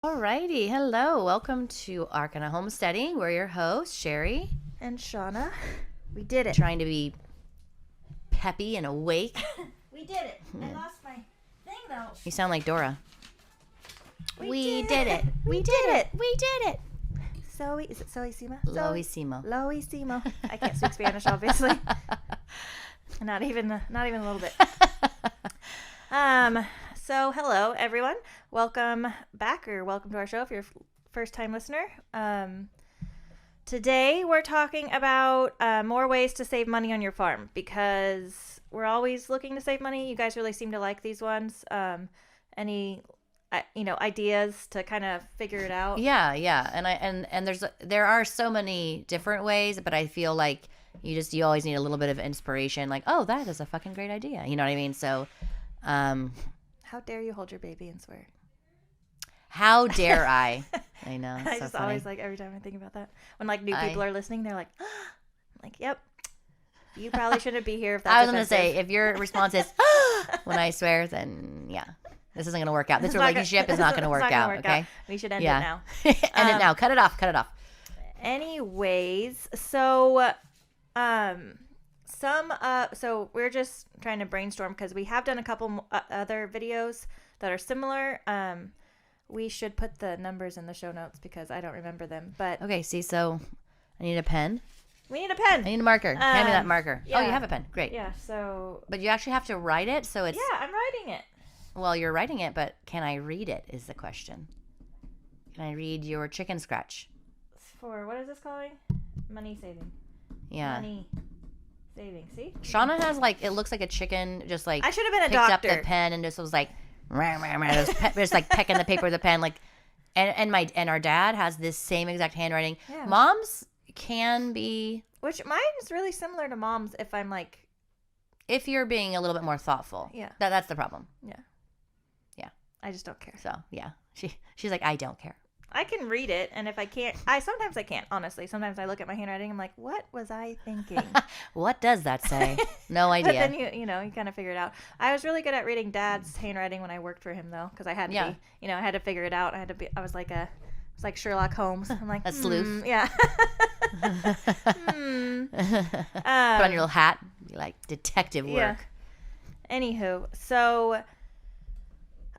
Alrighty, hello. Welcome to Arcana Homesteading. We're your hosts, Sherry. And Shauna. We did it. Trying to be peppy and awake. We did it. I lost my thing though. You sound like Dora. We did it. We did it. We did it. Zoe, is it Zoe Sima? Loisimo. Loisimo. I can't speak Spanish, obviously. Not even a little bit. So hello everyone. Welcome back, or welcome to our show if you're a first time listener. Today we're talking about more ways to save money on your farm, because we're always looking to save money. You guys really seem to like these ones. Any ideas to kind of figure it out? Yeah. And there are so many different ways, but I feel like you always need a little bit of inspiration, like, oh, that is a fucking great idea. You know what I mean? So How dare you hold your baby and swear? how dare I? I know. I So just funny. always every time I think about that. When new people are listening, they're like, I'm like, yep. You probably shouldn't be here if that's I was going to offensive. say, if your response is when I swear, then yeah, this isn't going to work out. This It's not relationship gonna- is not going to it's work not out. gonna work Okay. out. We should end Yeah. it now. End it now. Cut it off. Anyways, so so we're just trying to brainstorm because we have done a couple other videos that are similar. We should put the numbers in the show notes because I don't remember them. But Okay. See, so I need a pen. we need a pen. I need a marker. Hand me that marker. Oh, you yeah. have a pen. Great. Yeah. So But you actually have to write it. So it's, yeah, I'm writing it. well, you're writing it, but can I read it is the question. Can I read your chicken scratch? For what is this calling? Money saving. Yeah. Money saving. See? Shauna has it looks like a chicken, just like I should have been a picked doctor. up the pen and just was like, rah, rah, rah, just like pecking the paper with the pen, like, and our dad has this same exact handwriting. Yeah. Mom's can be, Which mine is really similar to mom's if I'm like, if you're being a little bit more thoughtful. Yeah. That's the problem. I just don't care. So yeah, she's like, I don't care. I can read it, and if I can't, sometimes I can't, honestly. Sometimes I look at my handwriting, I'm like, what was I thinking? What does that say? No But idea. then you kind of figure it out. I was really good at reading Dad's handwriting when I worked for him, though, because I had to be, I had to figure it out. I was like Sherlock Holmes. I'm like A sleuth. Yeah. Put on your little hat, be like detective work. Yeah. Anywho, so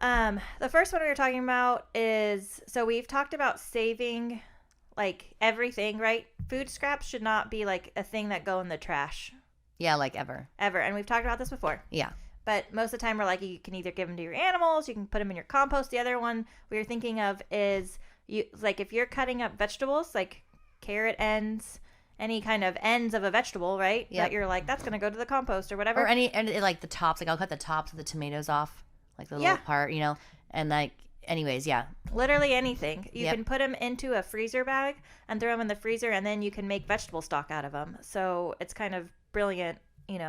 the first one we were talking about is, so we've talked about saving everything, right? Food scraps should not be like a thing that go in the trash Yeah, like ever. and we've talked about this before. Yeah. But most of the time we're like, you can either give them to your animals, you can put them in your compost. The other one we were thinking of is if you're cutting up vegetables, like carrot ends, any kind of ends of a vegetable, right? Yep. That you're like, that's going to go to the compost or whatever. Or like the tops, like I'll cut the tops of the tomatoes off, like the little part, and like, anyways, yeah. Literally anything. You Yep. can put them into a freezer bag and throw them in the freezer, and then you can make vegetable stock out of them. So it's kind of brilliant, And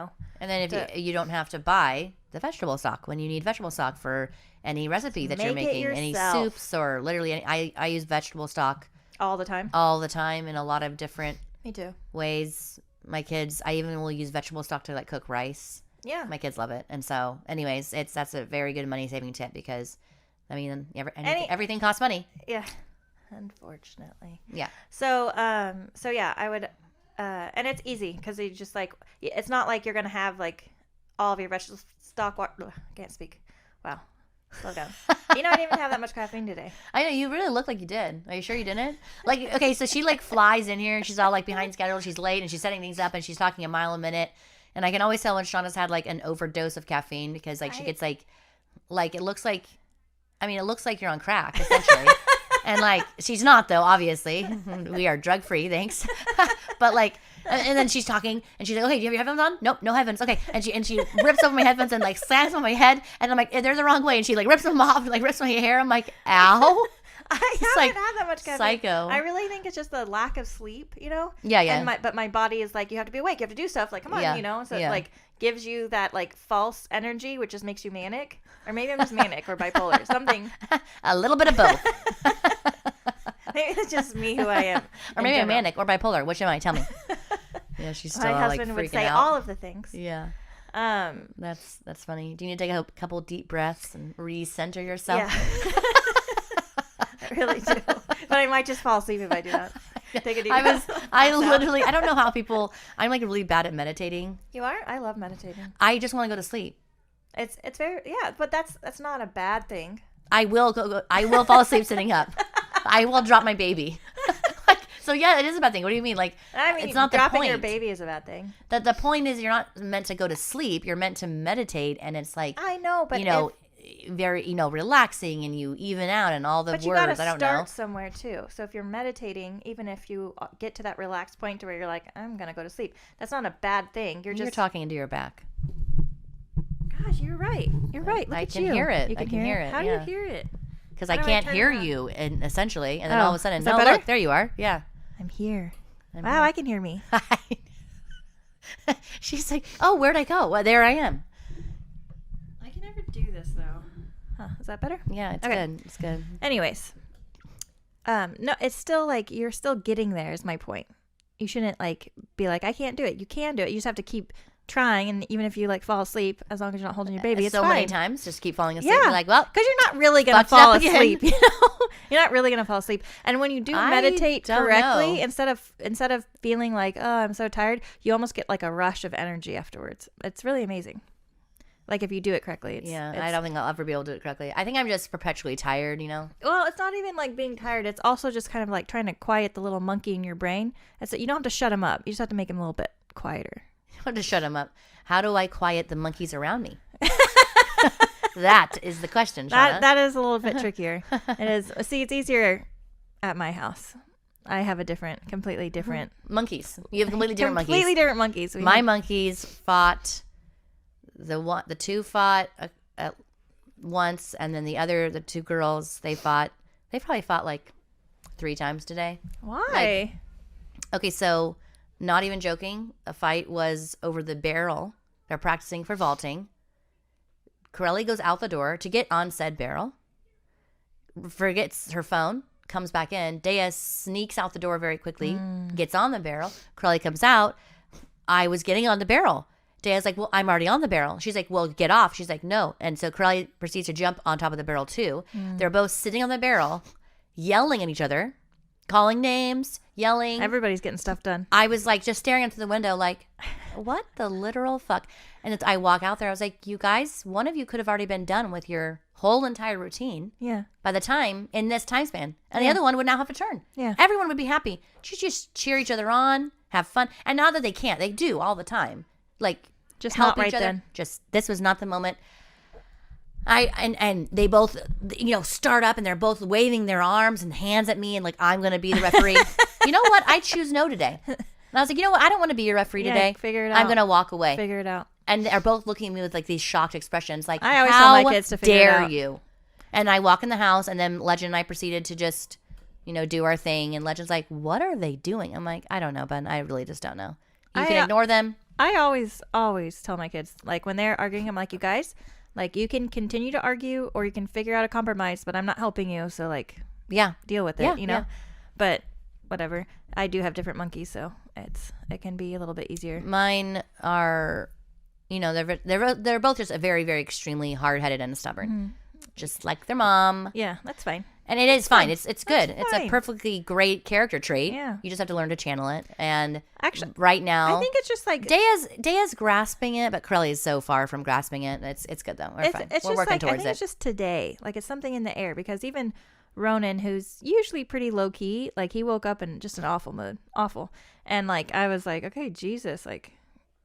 then if you don't have to buy the vegetable stock when you need vegetable stock for any recipe that you're Make it making, any yourself. soups or literally I use vegetable stock all the time. all the time in a lot of different Me too. ways. My kids, I even will use vegetable stock to like cook rice. Yeah. My kids love it. And so anyways, that's a very good money saving tip because I mean, everything costs money. Yeah. Unfortunately. Yeah. So yeah, I would, and it's easy because you just it's not like you're going to have all of your vegetable stock. I can't speak. Wow. Slow down. I didn't even have that much caffeine today. I know, you really look like you did. Are you sure you didn't? Okay, so she flies in here. She's all behind schedule. She's late and she's setting things up and she's talking a mile a minute. And I can always tell when Shauna's had an overdose of caffeine because she gets it looks like, it looks like you're on crack essentially. And she's not though, obviously. We are drug free, thanks. But and then she's talking and she's like, okay, do you have your headphones on? Nope, no headphones. Okay. And she rips over my headphones and slams on my head. And I'm like, they're the wrong way. And she rips them off and rips my hair. I'm like, ow. I haven't had that much caffeine. Psycho. I really think it's just the lack of sleep, Yeah. And but my body is you have to be awake, you have to do stuff. Come on, Yeah. So Yeah. it gives you that false energy, which just makes you manic. Or maybe I'm just manic or bipolar, something. A little bit of both. Maybe it's just me who I am. Or maybe I'm manic or bipolar. Which am I? Tell me. Yeah, she's still My husband would freaking say out. all of the things. Yeah. Um, That's funny. Do you need to take a couple deep breaths and recenter yourself? yeah. really do. But I might just fall asleep if I do that. Take a deep I breath. literally, I don't know how people, I'm like really bad at meditating. You are? I love meditating. I just want to go to sleep. It's very, yeah, but that's not a bad thing. I will I will fall asleep sitting up. I will drop my baby. So yeah, it is a bad thing. What do you mean? Like, I mean, it's not the dropping point. your baby is a bad thing. The point is you're not meant to go to sleep. You're meant to meditate, and it's like, I know, but very, relaxing, and you even out and all the but you words. gotta I don't start know. somewhere too. So if you're meditating, even if you get to that relaxed point to where you're like, I'm gonna go to sleep, that's not a bad thing. You're just talking into your back. Gosh, you're right. You're right. Look I at can you. hear it. You I can hear it. How Yeah. do you hear it? Because How I do I can't turn it hear on? you, and essentially, and then Oh, all of a sudden, is that no, better? look, there you are. Yeah. I'm here. I'm Wow, I can hear me. here. She's like, oh, where'd I go? Well, there I am. I can never do this though. Huh? Is that better? Yeah, it's Okay. good. It's good. Anyways, no, it's still like you're still getting there. Is my point. You shouldn't like be like I can't do it. You can do it. You just have to keep trying, and even if you like fall asleep, as long as you're not holding your baby, it's so fine. many times, just keep falling asleep. Yeah. You're like, well, Because you're not really gonna Fucked fall up again. asleep. You know, you're not really gonna fall asleep. And when you do I meditate don't correctly, know. instead of feeling like oh I'm so tired, you almost get like a rush of energy afterwards. It's really amazing. Like if you do it correctly. I don't think I'll ever be able to do it correctly. I think I'm just perpetually tired. Well, it's not even like being tired. It's also just kind of like trying to quiet the little monkey in your brain. It's that you don't have to shut him up. You just have to make him a little bit quieter. I want to shut him up. How do I quiet the monkeys around me? That is the question, Shauna. That is a little bit trickier. It is. See, it's easier at my house. I have a completely different monkeys. You have completely different completely monkeys. different monkeys. My monkeys fought. The two fought at once, and then the two girls, they probably fought like 3 times today. Why? Okay, so not even joking, a fight was over the barrel. They're practicing for vaulting. Corelli goes out the door to get on said barrel, forgets her phone, comes back in. Dea sneaks out the door very quickly, gets on the barrel. Corelli comes out. I was getting on the barrel. Dea's like, well, I'm already on the barrel. She's like, well, get off. She's like, no. And so Corelli proceeds to jump on top of the barrel too. They're both sitting on the barrel, yelling at each other, calling names, yelling. Everybody's getting stuff done. I was like just staring out through the window like, what the literal fuck? And I walk out there. I was like, you guys, one of you could have already been done with your whole entire routine Yeah. by the time in this time span. And Yeah. the other one would now have a turn. Yeah. Everyone would be happy. Just cheer each other on, have fun. And not that they can't. They do all the time. Like, Just help not each right other. then. Just this was not the moment. And they both start up and they're both waving their arms and hands at me and like I'm gonna be the referee. You know what? I choose no today. And I was like, you know what? I don't want to be your referee Yeah, today. figure it I'm out. gonna walk away. Figure it out. And they're both looking at me with like these shocked expressions, like I always how tell my kids to figure it dare out. you? And I walk in the house, and then Legend and I proceeded to just do our thing. And Legend's like, what are they doing? I'm like, I don't know, Ben. I really just don't know. You can ignore them. I always tell my kids, like when they're arguing, I'm like, you guys, like you can continue to argue or you can figure out a compromise, but I'm not helping you. So like, Yeah. deal with it, Yeah, you know? yeah. But whatever. I do have different monkeys, so it can be a little bit easier. Mine are, they're both just a very, very extremely hard-headed and stubborn, just like their mom. Yeah, that's fine. And it is fine. It's good. That's It's a fine. perfectly great character trait. Yeah. You just have to learn to channel it. And Actually, right now, I think it's just like Dea's grasping it, but Corelli is so far from grasping it. It's good though. We're fine. it's We're just working like I towards think it's it. just today. Like it's something in the air because even Ronan, who's usually pretty low key, like he woke up in just an awful mood, awful. And like I was like, okay, Jesus, like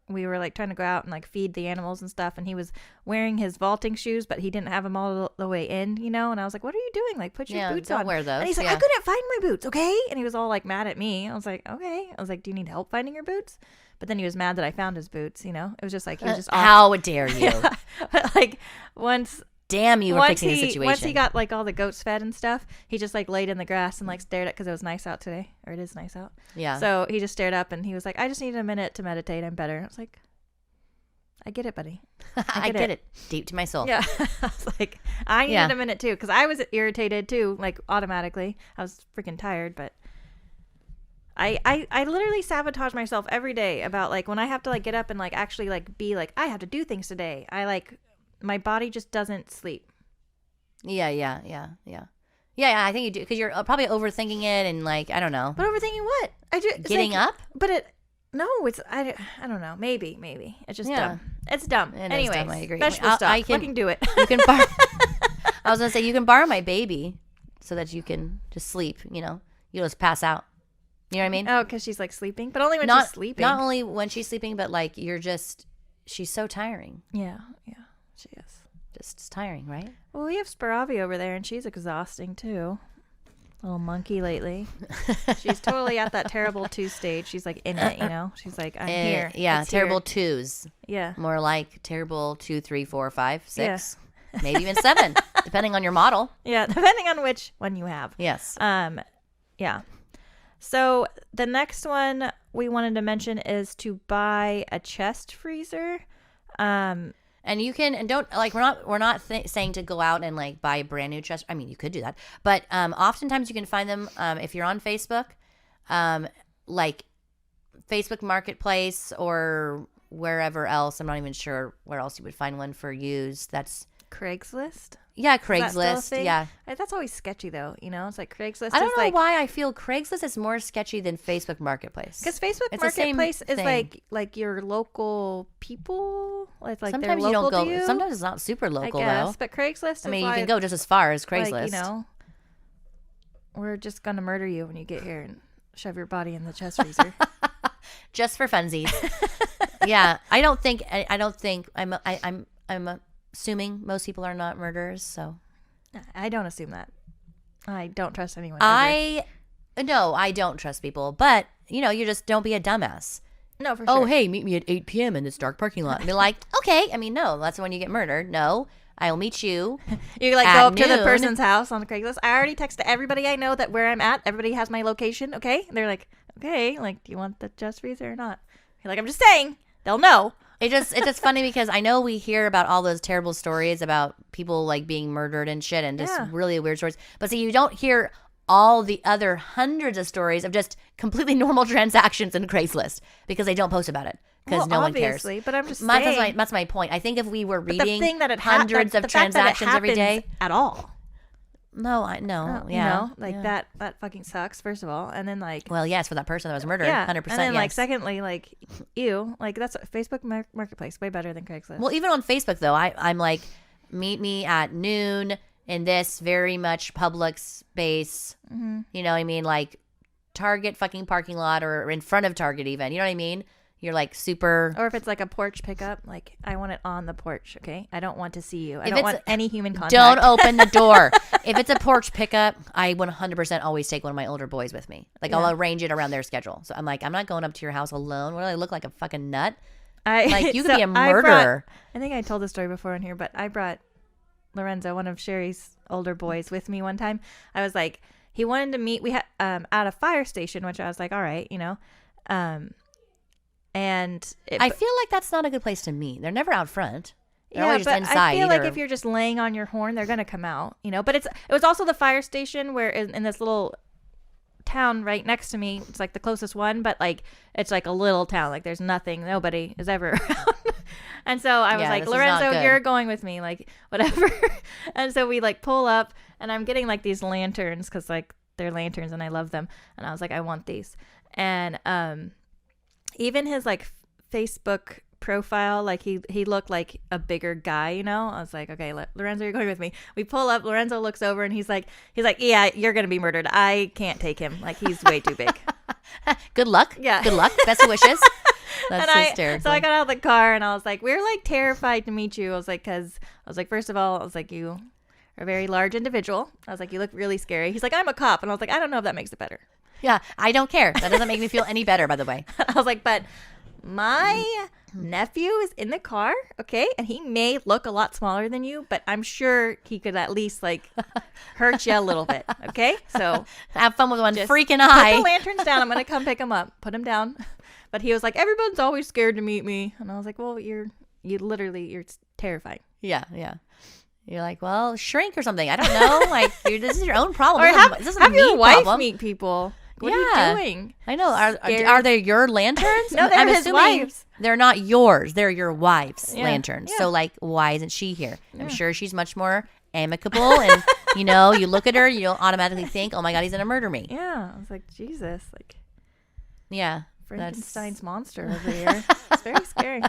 we were like trying to go out and like feed the animals and stuff, and he was wearing his vaulting shoes, but he didn't have them all the way in, And I was like, what are you doing? Like put your Yeah, boots don't on. wear those. And he's like, Yeah. I couldn't find my boots, okay? And he was all like mad at me. I was like, okay. I was like, do you need help finding your boots? But then he was mad that I found his boots. It was just like he was just off. How dare you? But like once Damn, you were fixing the situation. Once he got like all the goats fed and stuff, he just like laid in the grass and like stared at because it was nice out today, or it is nice out. Yeah. So he just stared up and he was like, I just need a minute to meditate. I'm better. I was like, I get it, buddy. I get it deep to my soul. Yeah. I was like, I needed Yeah. a minute too because I was irritated too, like automatically. I was freaking tired, but I literally sabotage myself every day about like when I have to like get up and like actually like be like I have to do things today. I like my body just doesn't sleep. Yeah. Yeah, I think you do because you're probably overthinking it and like I don't know, But overthinking what? I just getting up. But it's I don't know. Maybe it's just Yeah. dumb. It's dumb. It is Anyways, dumb, I agree. vegetable I stuff. can- Fucking do it. You can borrow. I was gonna say you can borrow my baby so that you can just sleep. You just pass out. You know what I mean? Oh, because she's like sleeping, but only when not she's sleeping. Not only when she's sleeping, but like she's so tiring. Yeah, she is. Just it's tiring, right? Well, we have Sparavi over there, and she's exhausting too. Little monkey lately. She's totally at that terrible 2 stage. She's like in it, She's like, I'm here. Yeah, It's terrible here. 2s. Yeah. More like terrible 2, 3, 4, 5, 6, maybe even 7, depending on your model. Yeah, depending on which one you have. Yes. Yeah. So the next one we wanted to mention is to buy a chest freezer. And you can, and don't, like, we're not saying to go out and like buy a brand new chest. I mean, you could do that, but oftentimes you can find them if you're on Facebook, like Facebook Marketplace or wherever else. I'm not even sure where else you would find one for used. That's Craigslist. yeah, Is that still a Craigslist. thing? Yeah, That's always sketchy though. It's like Craigslist. I don't is know like, why I feel Craigslist is more sketchy than Facebook Marketplace. because Facebook It's the same Marketplace is thing. like your local people. Like Sometimes they're you don't local go. to you, Sometimes it's not super I local guess. though. But Craigslist. I mean, is you like, can go just as far as Craigslist. Like, we're just gonna murder you when you get here and shove your body in the chest freezer. Just for funsies. Yeah, I don't think I'm assuming most people are not murderers. So I don't assume that. I don't trust anyone. I don't trust people. But you just don't be a dumbass. no, for Oh, sure. hey, meet me at 8 p.m. in this dark parking lot. And be like, okay. I mean, no, that's when you get murdered. No, I'll meet you. You like at go up to the noon. person's house on Craigslist. I already texted everybody I know that where I'm at. Everybody has my location. Okay, and they're like, okay, like, do you want the chest freezer or not? You're like, I'm just saying, they'll know. It's just funny because I know we hear about all those terrible stories about people like being murdered and shit and just Yeah. really weird stories. But see, you don't hear all the other hundreds of stories of just completely normal transactions in Craigslist because they don't post about it because Well, no one cares. obviously, but I'm just saying. That's my point. I think if we were But reading the thing that it hundreds of the fact that it transactions every day, happens at all. no, yeah, that fucking sucks. First of all, and then like. Well, yes, for that person that was murdered, Yeah, 100%. and then like yes. secondly, like ew, like that's Facebook Marketplace way better than Craigslist. Well, even on Facebook though, I'm like, meet me at noon in this very much public space. Mm-hmm. You know what I mean? Like Target fucking parking lot or in front of Target even. You know what I mean? You're like super. Or if it's like a porch pickup, like I want it on the porch. Okay, I don't want to see you. I If don't it's- want any human contact. Don't open the door. If it's a porch pickup, I 100% always take one of my older boys with me. Like I'll arrange it around their schedule. So I'm like, I'm not going up to your house alone. What do I look like, a fucking nut? Like you could be a murderer. I think I told the story before in here, but I brought Lorenzo, one of Sherry's older boys, with me one time. I was like, he wanted to meet. We had at a fire station, which I was like, all right, and I feel like that's not a good place to meet. They're never out front. They're always just but inside. I feel like either. if you're just laying on your horn, they're gonna come out, But it was also the fire station where in this little town right next to me, it's like the closest one, but like it's like a little town, like there's nobody is ever around. And so I was Yeah, like, this is not Lorenzo, good. you're going with me, like whatever. And so we like pull up, and I'm getting like these lanterns because like they're lanterns and I love them. And I was like, I want these. And even his like Facebook profile, like he looked like a bigger guy, I was like, okay, Lorenzo, you're going with me. We pull up, Lorenzo looks over, and he's like, yeah, you're gonna be murdered. I can't take him, like he's way too big. Good luck. Yeah. Good luck. Best wishes. That's And hysterical. so I got out of the car and I was like, we're like terrified to meet you. I was like, first of all, I was like, you are a very large individual. I was like, you look really scary. He's like, I'm a cop. And I was like, I don't know if that makes it better. Yeah, I don't care. That doesn't make me feel any better, by the way. I was like, but my nephew is in the car, okay? And he may look a lot smaller than you, but I'm sure he could at least like hurt you a little bit, okay? So Have fun with one just freaking put the eye. lanterns down. I'm going to come pick him up. Put him down. But he was like, everyone's always scared to meet me. And I was like, well, you're terrifying. Yeah. You're like, well, shrink or something. I don't know. Like, this is your own problem. Or This isn't have a your me wife problem. meet people. What Yeah. are you doing? I know. Scared. Are they your lanterns? No, they're I'm his assuming wife's. They're not yours. They're your wife's Yeah. lanterns. Yeah. So, like, why isn't she here? I'm sure she's much more amicable, and you look at her, you don't automatically think, oh my God, he's gonna murder me. Yeah, I was like, Jesus, like Yeah, Frankenstein's monster over here. It's very scary.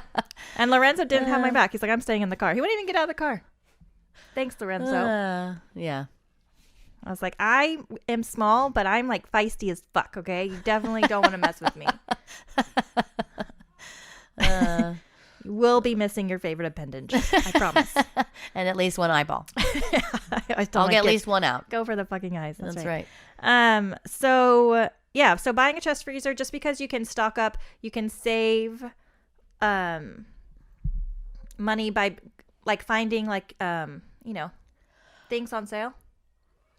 And Lorenzo didn't have my back. He's like, I'm staying in the car. He wouldn't even get out of the car. Thanks, Lorenzo. Yeah. I was like, I am small, but I'm like feisty as fuck, okay? You definitely don't want to mess with me. You will be missing your favorite appendage. I promise. And at least one eyeball. I'll Get at least one out. Go for the fucking eyes. That's right. So buying a chest freezer, just because you can stock up, you can save money by like finding like things on sale.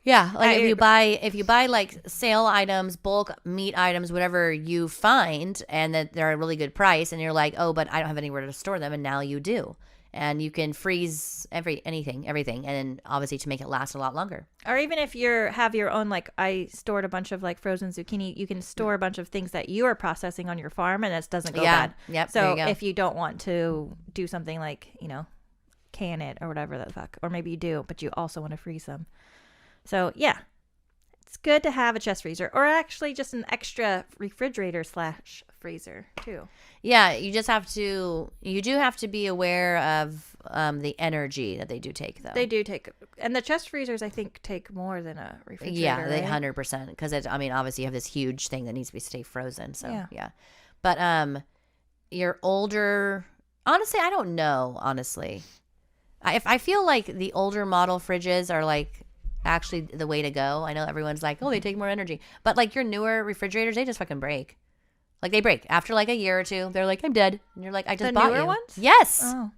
Yeah, like if you buy like sale items, bulk meat items, whatever you find, and that they're a really good price, and you're like, oh, but I don't have anywhere to store them, and now you do, and you can freeze everything, and then obviously to make it last a lot longer. Or even if have your own, like I stored a bunch of like frozen zucchini, you can store a bunch of things that you are processing on your farm, and it doesn't go bad. Yep. So if you don't want to do something like can it or whatever the fuck, or maybe you do, but you also want to freeze them. So, yeah, it's good to have a chest freezer, or actually just an extra refrigerator / freezer too. Yeah, you do have to be aware of the energy that they do take, though. They do take, and the chest freezers, I think, take more than a refrigerator. Yeah, they right? 100%, because obviously you have this huge thing that needs to stay frozen. So yeah. But you're older. Honestly, I don't know. Honestly, I feel like the older model fridges are like actually the way to go. I know everyone's like, oh, they take more energy, but like your newer refrigerators, they just fucking break. Like they break after like a year or two. They're like, I'm dead, and you're like, I just bought you. The newer ones? Yes. Oh.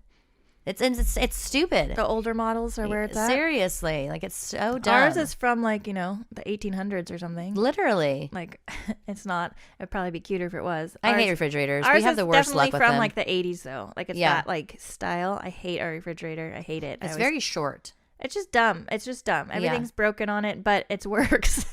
It's stupid. The older models are where it's at. Seriously, like it's so dumb. Ours is from like the 1800s or something. Literally. Like it's not. It'd probably be cuter if it was. I hate refrigerators. Ours We have the worst luck with them. from like the 80s though. Like it's that like style. I hate our refrigerator. I hate it. It's very short. It's just dumb. Everything's broken on it, but it works.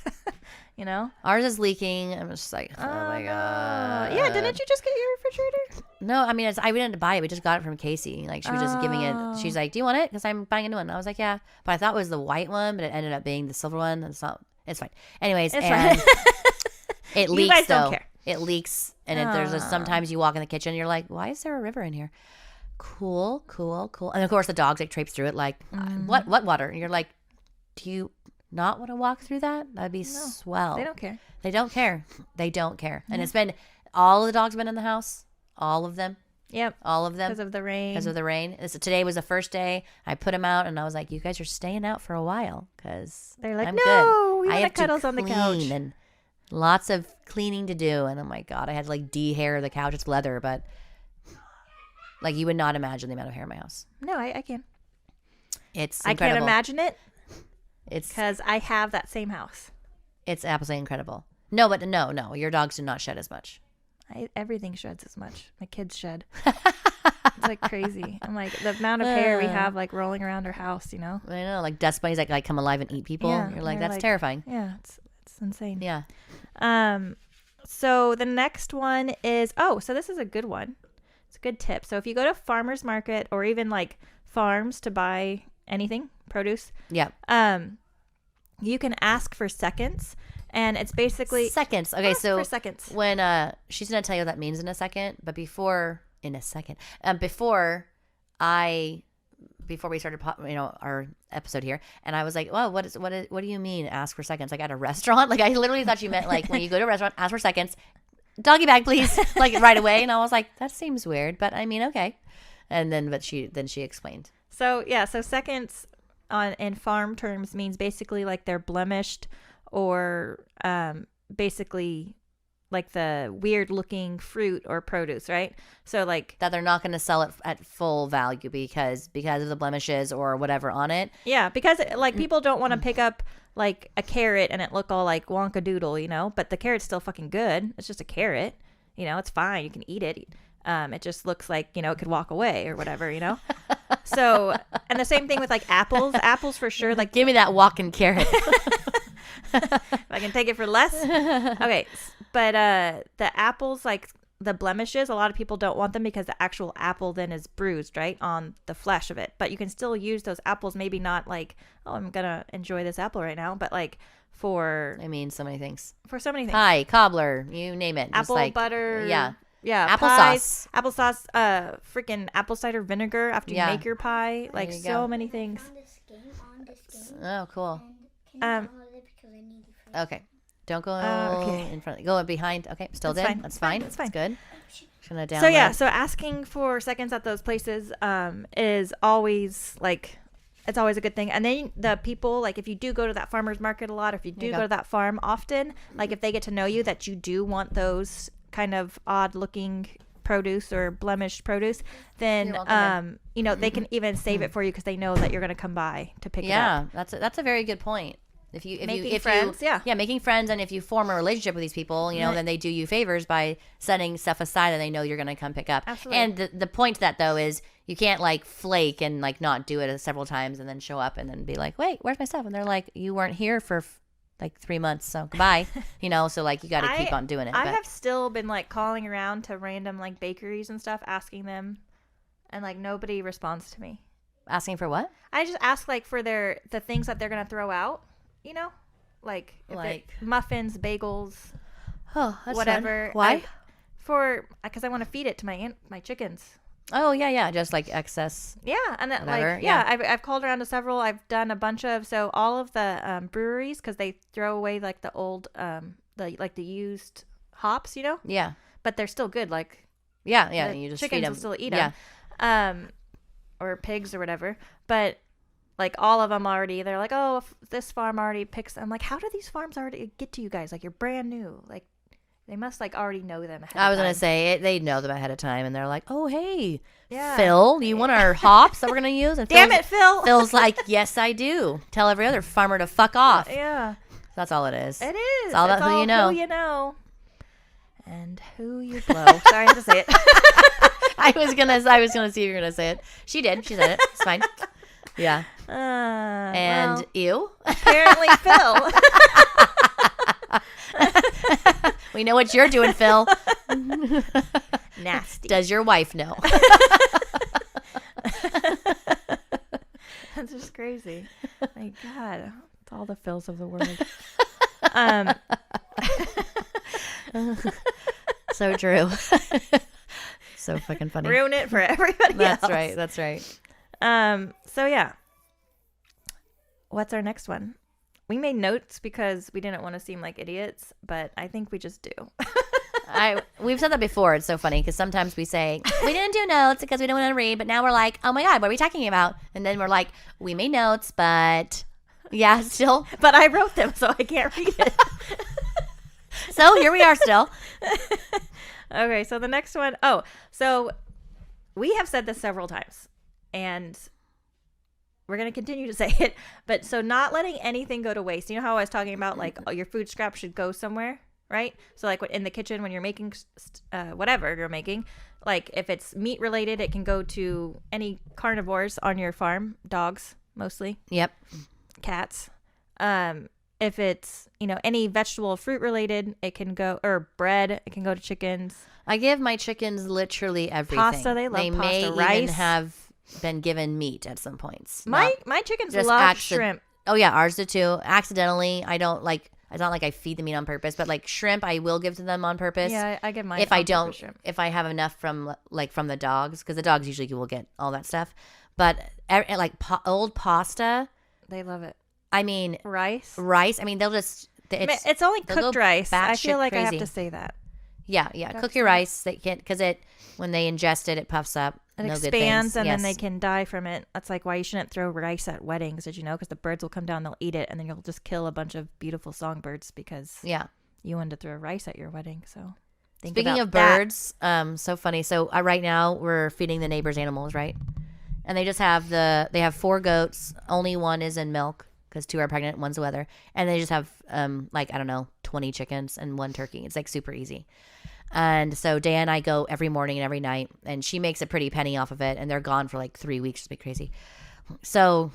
Ours is leaking. I'm just like, oh my God. Yeah, didn't you just get your refrigerator? No, I mean, we didn't buy it. We just got it from Casey. Like, she was just giving it. She's like, do you want it? Because I'm buying a new one. And I was like, yeah. But I thought it was the white one, but it ended up being the silver one. It's not. It's fine. Anyways, it's and it leaks, you guys though. Don't care. It leaks. And there's sometimes you walk in the kitchen, you're like, why is there a river in here? Cool. And of course, the dogs like traipse through it like, what water? And you're like, do you not want to walk through that? That'd be swell. They don't care. They don't care. Mm-hmm. And it's been, all of the dogs been in the house. All of them. Yep. All of them. Because of the rain. Today was the first day. I put them out and I was like, you guys are staying out for a while because they're like, I'm no, good. we I want have to cuddles to on the couch. And lots of cleaning to do. And oh my God, I had to like de-hair the couch. It's leather, but like you would not imagine the amount of hair in my house. No, I can. It's incredible. I can't imagine it. It's because I have that same house. It's absolutely incredible. No, but no, your dogs do not shed as much. Everything sheds as much. My kids shed. It's like crazy. I'm like, the amount of hair we have like rolling around our house, I know, like dust bunnies that like come alive and eat people. Yeah, you're like, that's terrifying. Yeah, it's insane. Yeah. So the next one is, so this is a good one. It's a good tip. So if you go to farmer's market or even like farms to buy anything, produce. Yeah. You can ask for seconds, and it's basically seconds. Okay, so for seconds. When she's gonna tell you what that means in a second, but before we started our episode here, and I was like, oh, what do you mean ask for seconds? Like at a restaurant? Like I literally thought you meant like when you go to a restaurant, ask for seconds, doggy bag please, like right away. And I was like, that seems weird, but I mean, okay. And then she explained. So seconds in farm terms means basically like they're blemished or basically like the weird looking fruit or produce, right? So like that they're not going to sell it at full value because of the blemishes or whatever on it. Yeah, because like people don't want to pick up like a carrot and it look all like wonka doodle, but the carrot's still fucking good. It's just a carrot, it's fine. You can eat it. It just looks like, it could walk away or whatever, So, and the same thing with like apples for sure. Like, give me that walking carrot. If I can take it for less. Okay. But the apples, like the blemishes, a lot of people don't want them because the actual apple then is bruised, right, on the flesh of it. But you can still use those apples, maybe not like, oh, I'm going to enjoy this apple right now, but like for I mean, so many things. pie, Cobbler, you name it. Just apple like, butter. Yeah. Yeah. Applesauce. Applesauce, freaking apple cider vinegar after you Yeah. make your pie. Like you so go. many things. On this game. Oh, cool. And can you download it because I need it for Okay. Don't go okay. in front. Go behind. Okay. Still That's did. fine. That's fine. That's fine. Good. Just gonna download. So yeah, so asking for seconds at those places is always like, it's always a good thing. And then the people, like if you do go to that farmer's market a lot, or if you do you go go. to that farm often, like if they get to know you that you do want those kind of odd looking produce or blemished produce, then You're welcome, you know, they can even save it for you because they know that you're going to come by to pick it up. Yeah, that's a very good point. If Making friends, yeah. making friends, and if you form a relationship with these people, you know, Right. then they do you favors by setting stuff aside, and they know you're going to come pick up. Absolutely. And the point to that though is you can't like flake and like not do it several times and then show up and then be like, wait, where's my stuff? And they're like, you weren't here for like 3 months, so goodbye. You know, so like you got to keep on doing it. I but- have still been like calling around to random like bakeries and stuff, asking them, and like nobody responds to me. asking for what? I just ask like for the things that they're gonna throw out, you know, like if they're Like- muffins, bagels, Oh, that's whatever. fun. Why? Because I want to feed it to my chickens. Oh yeah, just like excess. Yeah, and that, Whatever, like yeah. I've called around to several. I've done a bunch of all of the breweries because they throw away like the old the used hops, you know, Yeah, but they're still good. Like yeah. the And you just chickens feed them. will still eat Yeah. them, or pigs or whatever. But like all of them already, they're like, oh, if this farm already picks. I'm like, how do these farms already get to you guys? Like you're brand new. Like they must like already know them ahead I of was gonna time. say they know them ahead of time, and they're like, "Oh, hey, Yeah. Phil, you want our hops that we're gonna use?" And Damn Phil's- it, Phil. Phil's like, "Yes, I do. Tell every other farmer to fuck off." Yeah, That's all it is. it is. It's all about who you know. Who you know. And who you blow. Sorry, I had to say it. I was gonna see if you were gonna say it. She did. She said it. It's fine. Yeah. And well, you? apparently Phil. We know what you're doing, Phil. Nasty. Does your wife know? That's just crazy. My God, it's all the Phils of the world. So true. So fucking funny. Ruin it for everybody That's else. right. That's right. So yeah. What's our next one? We made notes because we didn't want to seem like idiots, but I think we just do. We've said that before. It's so funny because sometimes we say we didn't do notes because we don't want to read, but now we're like, oh my god, what are we talking about? And then we're like, we made notes, but yeah, still. But I wrote them, so I can't read it. So here we are still. Okay, so the next one. Oh, so we have said this several times, and we're going to continue to say it. But so not letting anything go to waste. You know how I was talking about like your food scrap should go somewhere, right? So like in the kitchen when you're making whatever you're making, like if it's meat related, it can go to any carnivores on your farm, dogs mostly, Yep. cats. If it's, you know, any vegetable or fruit related, it can go, or bread, it can go to chickens. I give my chickens literally everything. Pasta, they love may pasta, even rice. have been given meat at some points. My chickens love shrimp. Oh yeah, ours do too. Accidentally, I don't like. It's not like I feed the meat on purpose, but like shrimp, I will give to them on purpose. Yeah, I give mine. If I on purpose don't, shrimp. if I have enough from the dogs, because the dogs usually will get all that stuff. But like old pasta, They love it. I mean Rice. rice. I mean they'll just. It's only they'll go cooked rice. I batshit feel like I have crazy. to say that. Yeah. Cook your rice. They can't because when they ingest it, it puffs up. It No good expands things. and then Yes. they can die from it. That's like why you shouldn't throw rice at weddings, did you know? Because the birds will come down, they'll eat it, and then you'll just kill a bunch of beautiful songbirds because Yeah. you wanted to throw rice at your wedding. So think Speaking about of that. birds, so funny. So right now we're feeding the neighbors' animals, right? And they just have they have 4 goats. Only one is in milk because 2 are pregnant, one's a wether. And they just have like, I don't know, 20 chickens and 1 turkey. It's like super easy. And so Day and I go every morning and every night, and she makes a pretty penny off of it. And they're gone for like 3 weeks. It's been crazy. So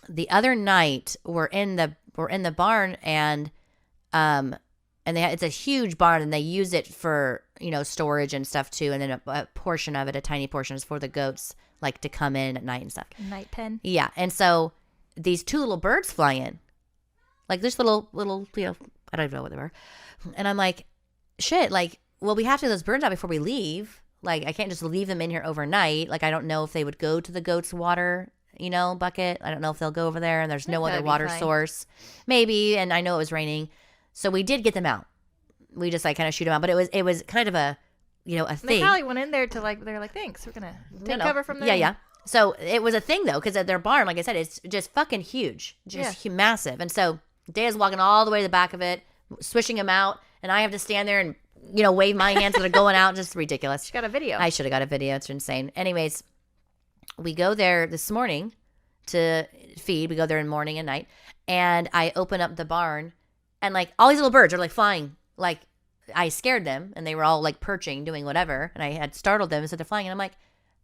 the other night we're in the barn, and and it's a huge barn, and they use it for, storage and stuff too. And then a portion of it, a tiny portion, is for the goats, like to come in at night and stuff. Night pen. Yeah. And so these 2 little birds fly in, like this little, I don't even know what they were. And I'm like, shit, like, well, we have to get those birds out before we leave. Like, I can't just leave them in here overnight. Like, I don't know if they would go to the goat's water, bucket. I don't know if they'll go over there, and there's no other water source. Maybe. And I know it was raining. So we did get them out. We just like kind of shoot them out. But it was kind of a, a thing. They probably went in there to like, they're like, thanks, we're going to take cover from them. Yeah. So it was a thing though, because at their barn, like I said, it's just fucking huge, massive. And so Daya's walking all the way to the back of it, swishing them out, and I have to stand there and wave my hands that are going out. Just ridiculous. She got a video. I should have got a video. It's insane. Anyways, we go there this morning to feed. We go there in morning and night, and I open up the barn, and like all these little birds are like flying. Like I scared them, and they were all like perching, doing whatever, and I had startled them, so they're flying, and I'm like,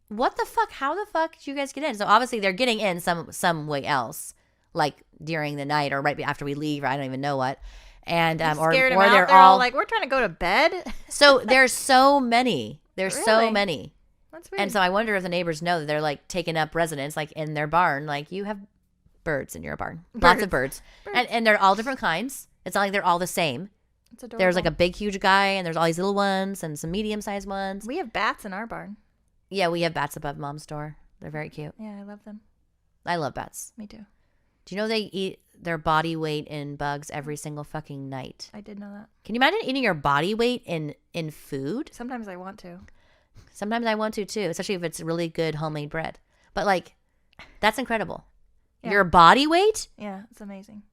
what the fuck? How the fuck did you guys get in? So obviously they're getting in some way else, like during the night or right after we leave, or I don't even know what. And or they're all like, we're trying to go to bed. So there's so many. There's so many. That's weird. And so I wonder if the neighbors know that they're like taking up residence, like in their barn. Like, you have birds in your barn, lots of birds. And they're all different kinds. It's not like they're all the same. It's adorable. There's like a big, huge guy, and there's all these little ones and some medium-sized ones. We have bats in our barn. Yeah, we have bats above Mom's door. They're very cute. Yeah, I love them. I love bats. Me too. Do you know they eat their body weight in bugs every single fucking night? I did know that. Can you imagine eating your body weight in food? Sometimes I want to. Sometimes I want to too, especially if it's really good homemade bread. But like, that's incredible. Yeah. Your body weight? Yeah, it's amazing.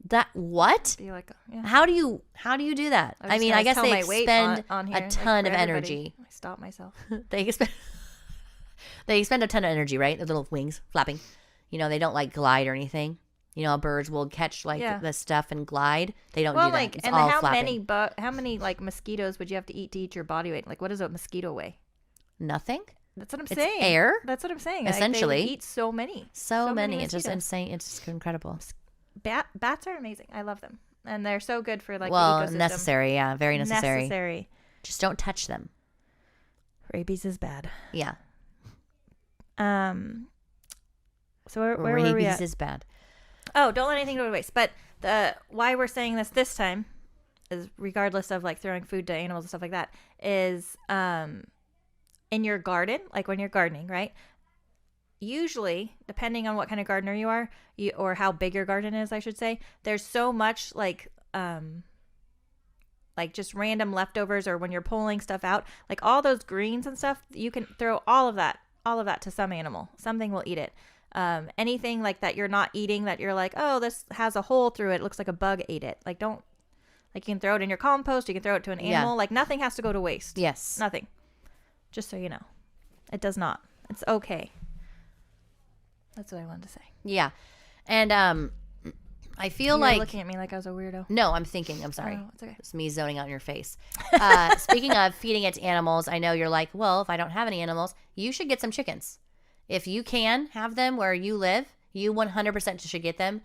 That what? Be like, yeah. How do you do that? I mean, I guess they expend a ton of energy. I stop myself. They expend a ton of energy, right? The little wings flapping. They don't like glide or anything. Birds will catch like the stuff and glide. They don't do that. Like, it's and all how flapping. many like mosquitoes would you have to eat your body weight? Like, what does a mosquito weigh? Nothing. That's what I'm It's saying. air. That's what I'm saying. Essentially. Like, they eat so many. So many. It's just mosquitoes. insane. It's just incredible. Bats are amazing. I love them, and they're so good for like the Well, ecosystem. necessary. Yeah, very necessary. Necessary. Just don't touch them. Rabies is bad. Yeah. So where were we Rabies at? is bad. Oh, don't let anything go to waste. But why we're saying this time is, regardless of like throwing food to animals and stuff like that, is in your garden, like when you're gardening, right? Usually, depending on what kind of gardener you are, or how big your garden is, I should say, there's so much like just random leftovers, or when you're pulling stuff out, like all those greens and stuff, you can throw all of that to some animal. Something will eat it. Anything like that you're not eating, that you're like, oh, this has a hole through it, looks like a bug ate it. Like, don't, like, you can throw it in your compost, you can throw it to an animal. Like, nothing has to go to waste. Yes. Nothing. Just so you know. It does not. It's okay. That's what I wanted to say. Yeah. And I feel You like were looking at me like I was a weirdo. No, I'm thinking. I'm sorry. Oh, it's okay. It's me zoning out in your face. Speaking of feeding it to animals, I know you're like, well, if I don't have any animals, you should get some chickens. If you can have them where you live, you 100% should get them.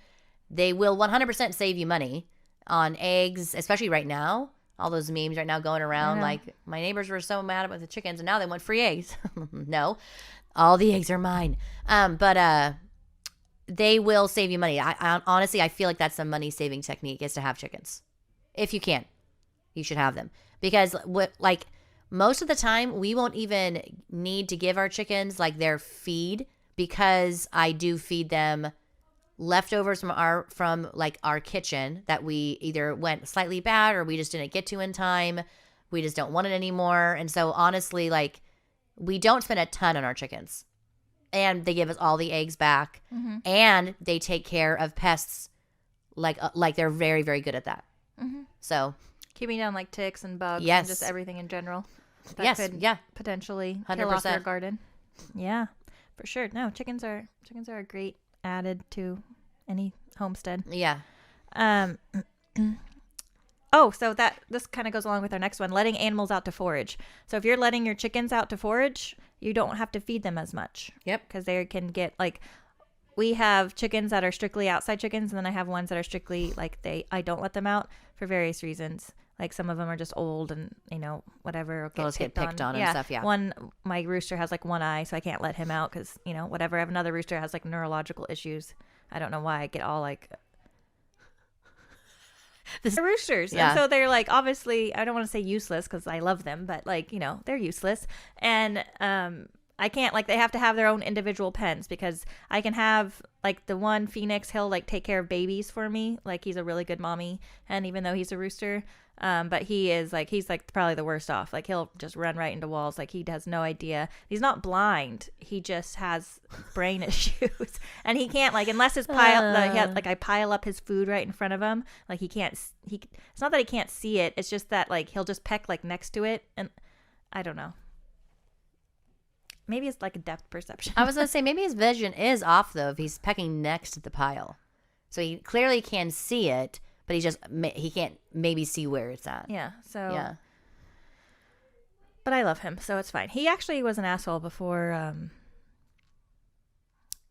They will 100% save you money on eggs, especially right now. All those memes right now going around, like, my neighbors were so mad about the chickens, and now they want free eggs. No, all the eggs are mine. But they will save you money. I honestly, I feel like that's a money-saving technique, is to have chickens. If you can, you should have them. Because, most of the time, we won't even need to give our chickens, like, their feed, because I do feed them leftovers from our kitchen that we either went slightly bad or we just didn't get to in time. We just don't want it anymore. And so, honestly, like, we don't spend a ton on our chickens. And they give us all the eggs back. Mm-hmm. And they take care of pests like they're very, very good at that. Mm-hmm. So, keeping down like ticks and bugs, yes, and just everything in general. That yes, could yeah, potentially 100%. kill off your garden. Yeah, for sure. No, chickens are a great added to any homestead. Yeah. Oh, so this kind of goes along with our next one, letting animals out to forage. So if you're letting your chickens out to forage, you don't have to feed them as much. Yep. Because they can get, like, we have chickens that are strictly outside chickens, and then I have ones that are strictly like I don't let them out for various reasons. Like some of them are just old and whatever. They'll just get picked on and stuff. Yeah. My rooster has like one eye, so I can't let him out because whatever. I have another rooster has like neurological issues. I don't know why I get all like. They're roosters, Yeah. and so they're like obviously I don't want to say useless because I love them, but like they're useless, and I can't like they have to have their own individual pens because I can have like the one Phoenix, he'll like take care of babies for me, like he's a really good mommy, and even though he's a rooster, but he's like probably the worst off. Like he'll just run right into walls. Like he has no idea. He's not blind. He just has brain issues, and he can't like unless his I pile up his food right in front of him. Like he can't. It's not that he can't see it. It's just that like he'll just peck like next to it, and I don't know. Maybe it's like a depth perception. I was gonna say maybe his vision is off though if he's pecking next to the pile, so he clearly can see it, but he can't maybe see where it's at. Yeah. So. Yeah. But I love him, so it's fine. He actually was an asshole before.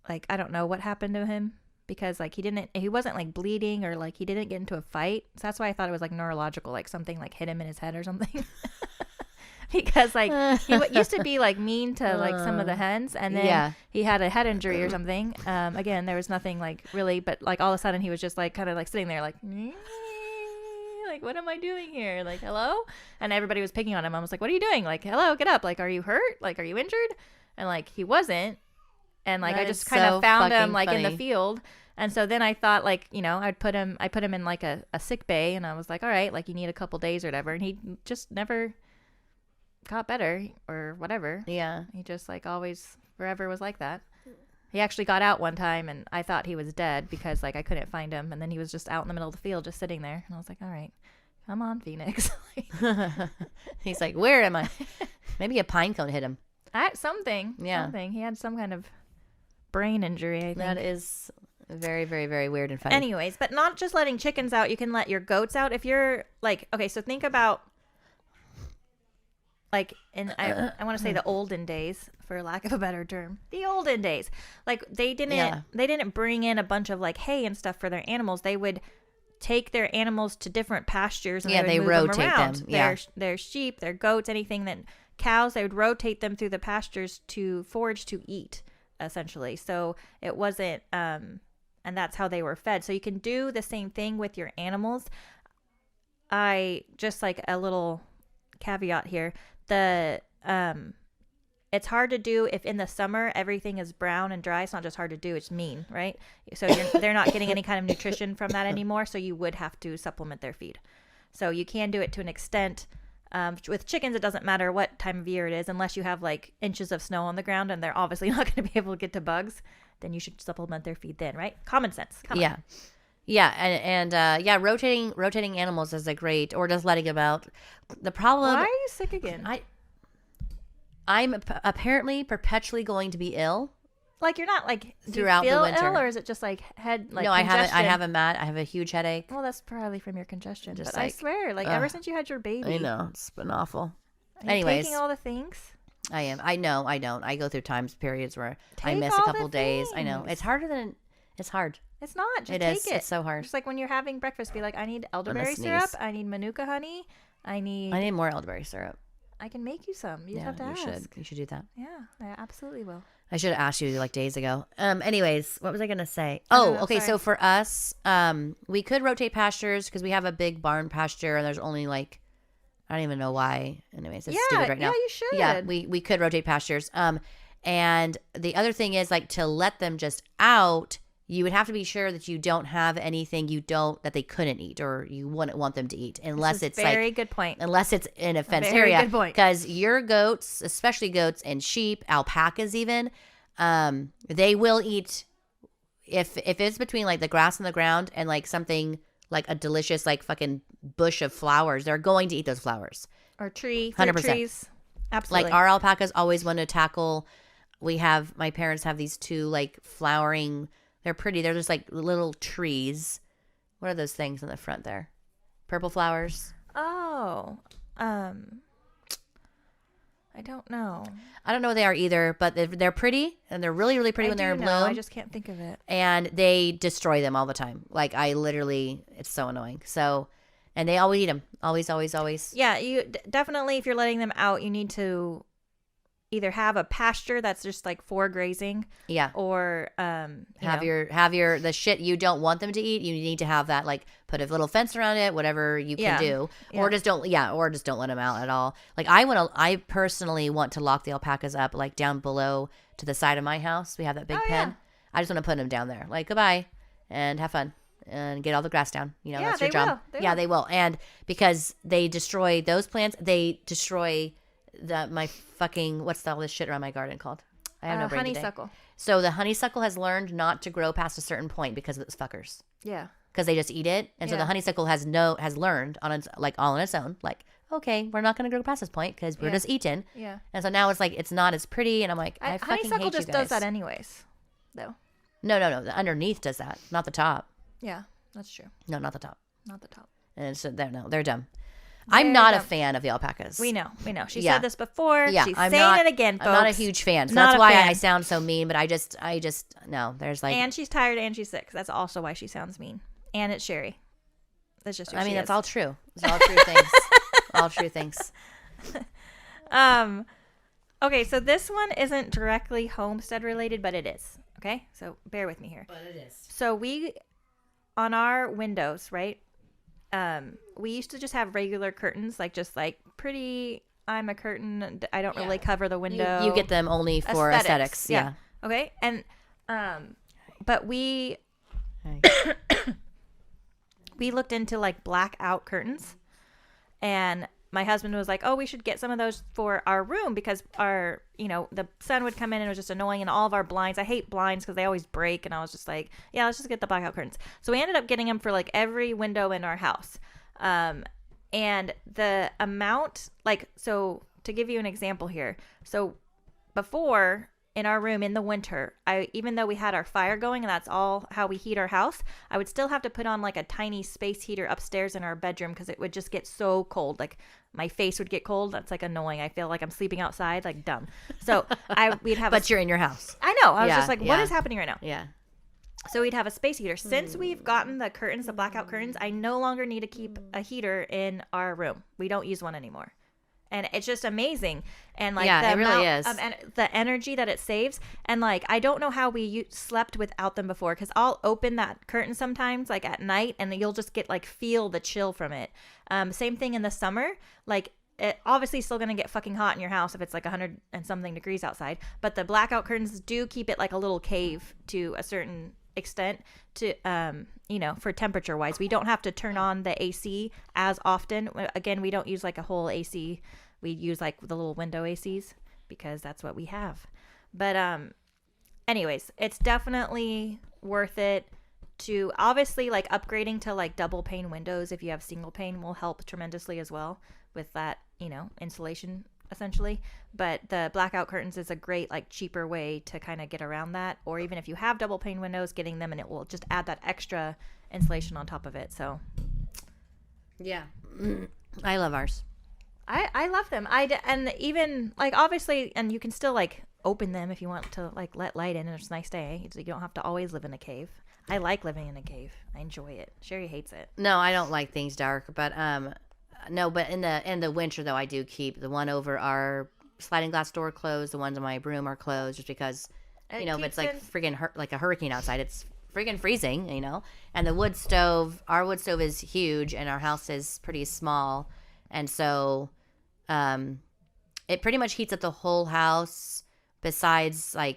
Like I don't know what happened to him because like he wasn't like bleeding or like he didn't get into a fight. So that's why I thought it was like neurological, like something like hit him in his head or something. Because like he used to be like mean to like some of the hens, and then he had a head injury or something. Again, there was nothing like really, but like all of a sudden he was just like kind of like sitting there like what am I doing here? Like hello, and everybody was picking on him. I was like, what are you doing? Like hello, get up. Like are you hurt? Like are you injured? And like he wasn't, and like That I just is kind of so found him fucking like in the funny. field. And so then I thought like, I put him in like a sick bay, and I was like, all right, like you need a couple days or whatever. And he just never got better or whatever. Yeah. He just like always forever was like that. He actually got out one time and I thought he was dead because like I couldn't find him, and then he was just out in the middle of the field just sitting there, and I was like, all right, come on, Phoenix. He's like, where am I? Maybe a pine cone hit him. Something. He had some kind of brain injury, I think. That is very, very, very weird and funny. Anyways, but not just letting chickens out. You can let your goats out if you're like, okay, so think about like I want to say the olden days, for lack of a better term, the olden days, like they didn't bring in a bunch of like hay and stuff for their animals. They would take their animals to different pastures, and they would move rotate them around. them. Yeah. Their sheep, their goats, anything that cows, they would rotate them through the pastures to forage to eat, essentially. So it wasn't and that's how they were fed. So you can do the same thing with your animals. I just like a little caveat here. It's hard to do if in the summer everything is brown and dry. It's not just hard to do, it's mean, right? So they're not getting any kind of nutrition from that anymore, so you would have to supplement their feed. So you can do it to an extent. With chickens, it doesn't matter what time of year it is, unless you have like inches of snow on the ground and they're obviously not going to be able to get to bugs, then you should supplement their feed then, right? Common sense. Come on. Yeah, and rotating animals is a great, or just letting them out. The problem. Why are you sick again? I'm apparently perpetually going to be ill. Like you're not like throughout do you feel the winter, ill, or is it just like head like? No, I haven't. I congestion? have a huge headache. Well, that's probably from your congestion. Just But I like, swear, like ever since you had your baby, I know it's been awful. Are you Anyways, taking all the things. I am. I know. I don't. I go through periods where I Take miss a all couple the days. I know things. it's harder than it's hard. It's not. Just It take is. it. It's so hard. Just like when you're having breakfast, be like, I need elderberry syrup. sneeze. I need manuka honey. I need. I need more elderberry syrup. I can make you some. You just have to you ask. should. You should do that. Yeah, I absolutely will. I should have asked you like days ago. Anyways, what was I gonna say? I don't Oh, know, okay. sorry. So for us, we could rotate pastures because we have a big barn pasture, and there's only like, I don't even know why. Anyways, it's stupid right now. Yeah, you should. Yeah, we could rotate pastures. And the other thing is like to let them just out. You would have to be sure that you don't have anything that they couldn't eat or you wouldn't want them to eat unless it's very like good point. unless it's in a fenced very area. good point. Because your goats, especially goats and sheep, alpacas even, they will eat if it's between like the grass on the ground and like something like a delicious like fucking bush of flowers, they're going to eat those flowers. Or fruit 100%. trees. Absolutely. Like our alpacas always want to tackle. My parents have these two like flowering. They're pretty. They're just like little trees. What are those things in the front there? Purple flowers. Oh, I don't know. I don't know what they are either, but they're pretty, and they're really, really pretty when they're in bloom. I just can't think of it. And they destroy them all the time. Like, it's so annoying. So, and they always eat them. Always, always, always. Yeah, you definitely, if you're letting them out, you need to either have a pasture that's just like for grazing. Yeah. Or have your the shit you don't want them to eat. You need to have that, like, put a little fence around it, whatever you can do, or just don't let them out at all. Like, I personally want to lock the alpacas up, like, down below to the side of my house. We have that big pen. Yeah. I just want to put them down there, like, goodbye, and have fun and get all the grass down. You know, that's your job. They will. And because they destroy those plants, they destroy my fucking, what's all this shit around my garden called? I have no brain today. Honeysuckle. So the honeysuckle has learned not to grow past a certain point because of those fuckers. Yeah. Because they just eat it, and so the honeysuckle has learned on its, like, all on its own, like, okay, we're not going to grow past this point because we're just eating. Yeah. And so now it's like it's not as pretty, and I'm like, I fucking hate you guys. Honeysuckle just does that anyways, though. No. The underneath does that, not the top. Yeah, that's true. No, not the top. Not the top. And so they're dumb. I'm not a fan of the alpacas. We know. She said this before. Yeah, she's saying it again, folks. I'm not a huge fan. So that's why I sound so mean. But I just no. There's like, and she's tired and she's sick. That's also why she sounds mean. And it's Sherry. That's just. That's all true. It's all true things. All true things. Okay, so this one isn't directly homestead related, but it is. Okay, so bear with me here. But it is. So we, on our windows, right? We used to just have regular curtains, just pretty. I'm a curtain. I don't really cover the window. You get them only for aesthetics. Yeah. Okay, and but we we looked into like blackout curtains, and my husband was like, "Oh, we should get some of those for our room because our, the sun would come in and it was just annoying, and all of our blinds. I hate blinds because they always break." And I was just like, "Yeah, let's just get the blackout curtains." So we ended up getting them for like every window in our house. And the amount, so to give you an example here, so before in our room in the winter, even though we had our fire going and that's all how we heat our house, I would still have to put on like a tiny space heater upstairs in our bedroom because it would just get so cold. Like my face would get cold. That's like annoying. I feel like I'm sleeping outside, like dumb. So we'd have. But you're in your house. I know. I was just like, what is happening right now? Yeah. So we'd have a space heater. Since we've gotten the curtains, the blackout curtains, I no longer need to keep a heater in our room. We don't use one anymore. And it's just amazing. And like it really is. And the energy that it saves. And like, I don't know how we slept without them before, because I'll open that curtain sometimes like at night and you'll just get feel the chill from it. Same thing in the summer. Like, it obviously still going to get fucking hot in your house if it's like 100 and something degrees outside. But the blackout curtains do keep it like a little cave to a certain extent to for temperature wise. We don't have to turn on the AC as often. Again, we don't use like a whole AC. We use like the little window ACs because that's what we have. But anyways, it's definitely worth it to obviously like upgrading to like double pane windows. If you have single pane, will help tremendously as well with that, insulation essentially. But the blackout curtains is a great like cheaper way to kind of get around that. Or even if you have double pane windows, getting them, and it will just add that extra insulation on top of it. So yeah, I love ours. I love them. And even like obviously, and you can still like open them if you want to like let light in, and it's a nice day. So you don't have to always live in a cave. I like living in a cave. I enjoy it. Sherry hates it. No, I don't like things dark, but no, but in the winter though, I do keep the one over our sliding glass door closed. The ones in my room are closed just because if it's like friggin' like a hurricane outside, it's friggin' freezing, And the wood stove, our wood stove is huge, and our house is pretty small, and so it pretty much heats up the whole house. Besides my